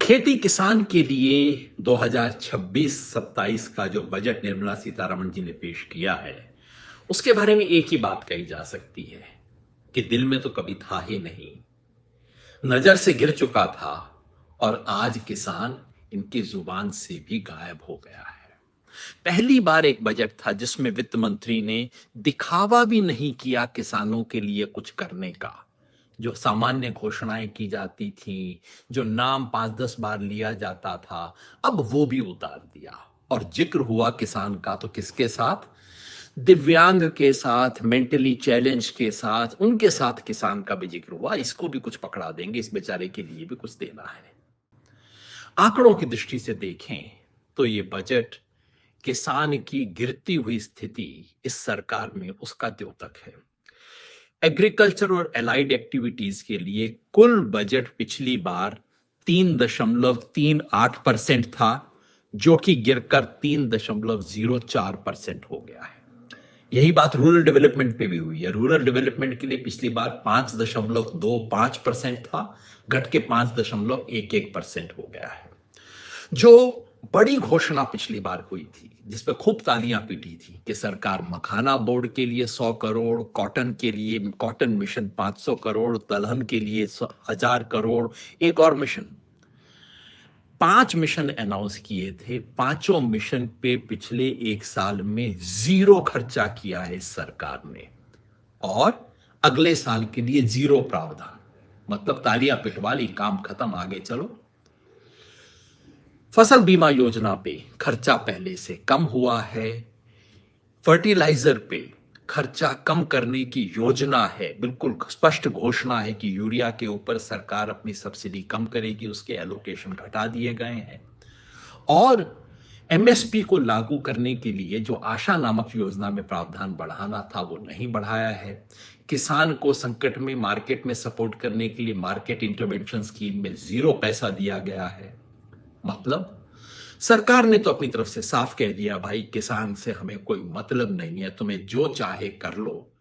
खेती किसान के लिए 2026-27 का जो बजट निर्मला सीतारमण जी ने पेश किया है, उसके बारे में एक ही बात कही जा सकती है कि दिल में तो कभी था ही नहीं, नजर से गिर चुका था और आज किसान इनकी जुबान से भी गायब हो गया है। पहली बार एक बजट था जिसमें वित्त मंत्री ने दिखावा भी नहीं किया किसानों के लिए कुछ करने का। जो सामान्य घोषणाएं की जाती थी, जो नाम 5-10 बार लिया जाता था, अब वो भी उतार दिया और जिक्र हुआ किसान का तो किसके साथ? दिव्यांग के साथ, मेंटली चैलेंज के साथ, उनके साथ किसान का भी जिक्र हुआ। इसको भी कुछ पकड़ा देंगे, इस बेचारे के लिए भी कुछ देना है। आंकड़ों की दृष्टि से देखें तो ये बजट किसान की गिरती हुई स्थिति इस सरकार में उसका द्योतक है। एग्रीकल्चर और एलाइड एक्टिविटीज के लिए कुल बजट पिछली बार 3.38% था, जो कि गिरकर 3.04% हो गया है। यही बात रूरल डेवलपमेंट पे भी हुई है। रूरल डेवलपमेंट के लिए पिछली बार 5.25% था, घट के 5.11% हो गया है। जो बड़ी घोषणा पिछली बार हुई थी, जिसपे खूब तालियां पीटी थी कि सरकार मखाना बोर्ड के लिए 100 करोड़, कॉटन के लिए कॉटन मिशन 500 करोड़, दलहन के लिए 1000 करोड़, एक और मिशन, 5 मिशन अनाउंस किए थे। पांचों मिशन पे पिछले एक साल में 0 खर्चा किया है इस सरकार ने और अगले साल के लिए 0 प्रावधान। मतलब तालियां पिटवा ली, काम खत्म, आगे चलो। फसल बीमा योजना पे खर्चा पहले से कम हुआ है। फर्टिलाइजर पे खर्चा कम करने की योजना है, बिल्कुल स्पष्ट घोषणा है कि यूरिया के ऊपर सरकार अपनी सब्सिडी कम करेगी, उसके एलोकेशन घटा दिए गए हैं। और एमएसपी को लागू करने के लिए जो आशा नामक योजना में प्रावधान बढ़ाना था वो नहीं बढ़ाया है। किसान को संकट में मार्केट में सपोर्ट करने के लिए मार्केट इंटरवेंशन स्कीम में 0 पैसा दिया गया है। मतलब सरकार ने तो अपनी तरफ से साफ कह दिया, भाई किसान से हमें कोई मतलब नहीं है, तुम्हें जो चाहे कर लो,